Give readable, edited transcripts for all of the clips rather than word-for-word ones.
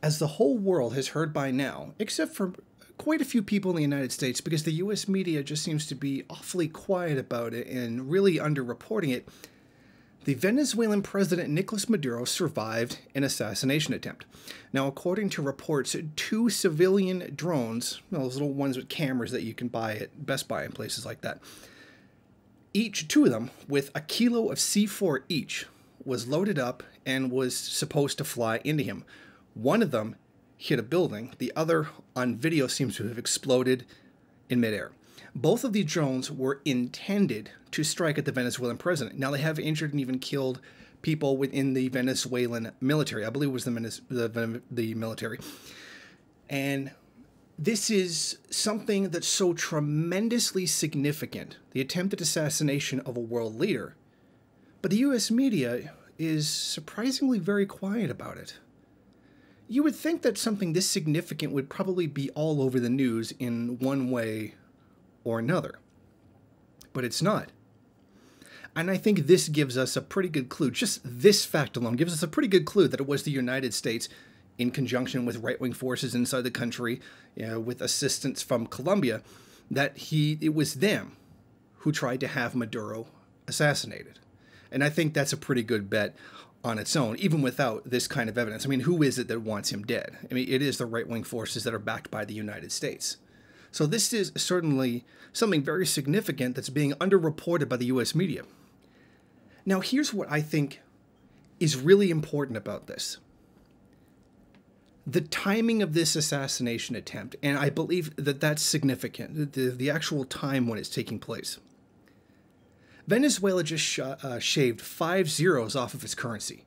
As the whole world has heard by now, except for quite a few people in the United States, because the US media just seems to be awfully quiet about it and really underreporting it, the Venezuelan president Nicolas Maduro survived an assassination attempt. Now, according to reports, 2 civilian drones, those little ones with cameras that you can buy at Best Buy and places like that, each 2 of them with a kilo of C4 each, was loaded up and was supposed to fly into him. One of them hit a building. The other, on video, seems to have exploded in midair. Both of these drones were intended to strike at the Venezuelan president. Now, they have injured and even killed people within the Venezuelan military. I believe it was the military. And this is something that's so tremendously significant, the attempted assassination of a world leader. But the US media is surprisingly very quiet about it. You would think that something this significant would probably be all over the news in one way or another. But it's not. And I think this gives us a pretty good clue. Just this fact alone gives us a pretty good clue that it was the United States, in conjunction with right-wing forces inside the country, with assistance from Colombia, that it was them who tried to have Maduro assassinated. And I think that's a pretty good bet on its own, even without this kind of evidence. I mean, who is it that wants him dead? I mean, it is the right-wing forces that are backed by the United States. So this is certainly something very significant that's being underreported by the US media. Now, here's what I think is really important about this. The timing of this assassination attempt, and I believe that that's significant, the actual time when it's taking place. Venezuela just shaved 5 zeros off of its currency.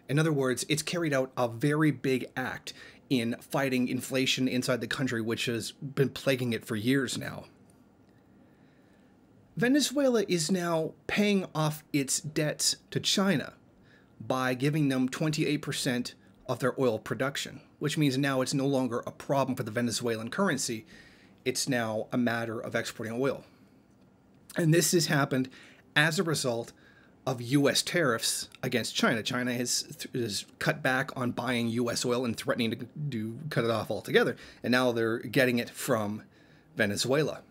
In other words, it's carried out a very big act in fighting inflation inside the country, which has been plaguing it for years now. Venezuela is now paying off its debts to China by giving them 28% of their oil production, which means now it's no longer a problem for the Venezuelan currency. It's now a matter of exporting oil. And this has happened as a result of U.S. tariffs against China. China has cut back on buying U.S. oil and threatening to cut it off altogether. And now they're getting it from Venezuela.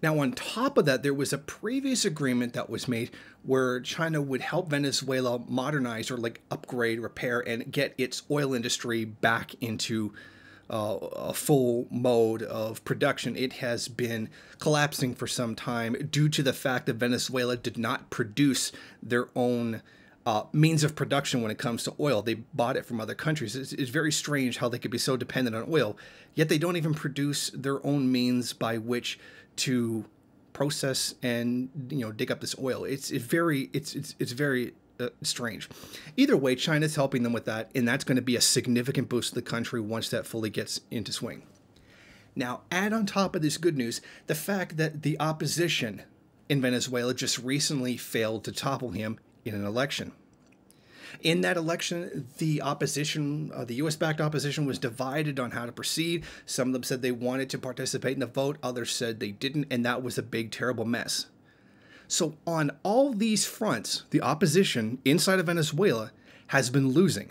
Now, on top of that, there was a previous agreement that was made where China would help Venezuela modernize or upgrade, repair, and get its oil industry back into a full mode of production. It has been collapsing for some time due to the fact that Venezuela did not produce their own means of production when it comes to oil. They bought it from other countries. It's very strange how they could be so dependent on oil, yet they don't even produce their own means by which to process and dig up this oil. It's very strange. Either way, China's helping them with that, and that's going to be a significant boost to the country once that fully gets into swing. Now, add on top of this good news the fact that the opposition in Venezuela just recently failed to topple him in an election. In that election, the opposition, the U.S.-backed opposition, was divided on how to proceed. Some of them said they wanted to participate in the vote. Others said they didn't, and that was a big, terrible mess. So on all these fronts, the opposition inside of Venezuela has been losing.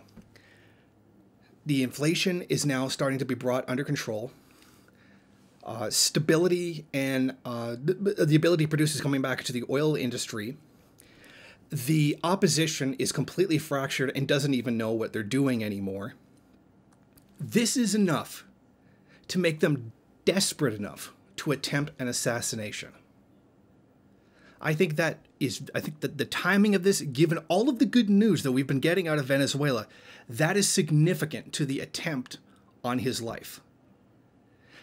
The inflation is now starting to be brought under control. Stability and the ability to produce is coming back into the oil industry. The opposition is completely fractured and doesn't even know what they're doing anymore. This is enough to make them desperate enough to attempt an assassination. I think that the timing of this, given all of the good news that we've been getting out of Venezuela, that is significant to the attempt on his life.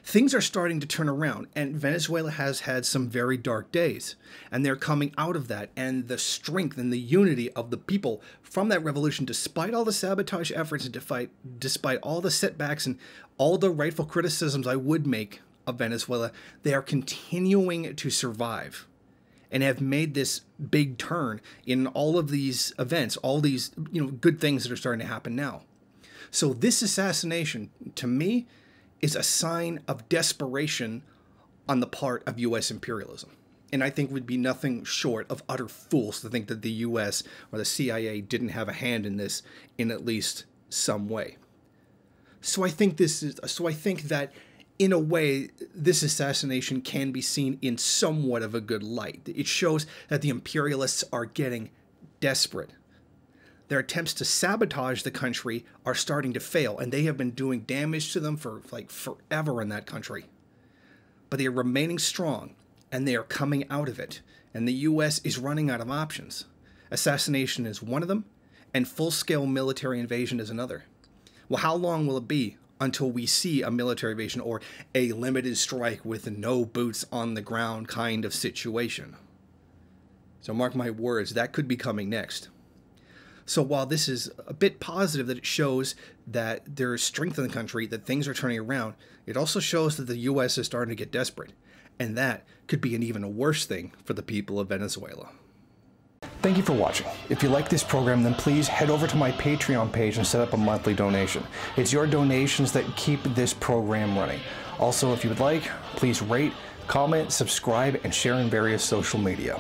Things are starting to turn around, and Venezuela has had some very dark days, and they're coming out of that, and the strength and the unity of the people from that revolution, despite all the sabotage efforts and despite all the setbacks and all the rightful criticisms I would make of Venezuela, they are continuing to survive and have made this big turn in all of these events, all these good things that are starting to happen now. So this assassination, to me, is a sign of desperation on the part of U.S. imperialism. And I think would be nothing short of utter fools to think that the U.S. or the CIA didn't have a hand in this in at least some way. So I think that in a way, this assassination can be seen in somewhat of a good light. It shows that the imperialists are getting desperate. Their attempts to sabotage the country are starting to fail, and they have been doing damage to them for like forever in that country. But they are remaining strong, and they are coming out of it, and the US is running out of options. Assassination is one of them, and full-scale military invasion is another. Well, how long will it be until we see a military invasion or a limited strike with no boots on the ground kind of situation? So mark my words, that could be coming next. So while this is a bit positive that it shows that there is strength in the country, that things are turning around, it also shows that the US is starting to get desperate. And that could be an even worse thing for the people of Venezuela. Thank you for watching. If you like this program, then please head over to my Patreon page and set up a monthly donation. It's your donations that keep this program running. Also, if you would like, please rate, comment, subscribe, and share in various social media.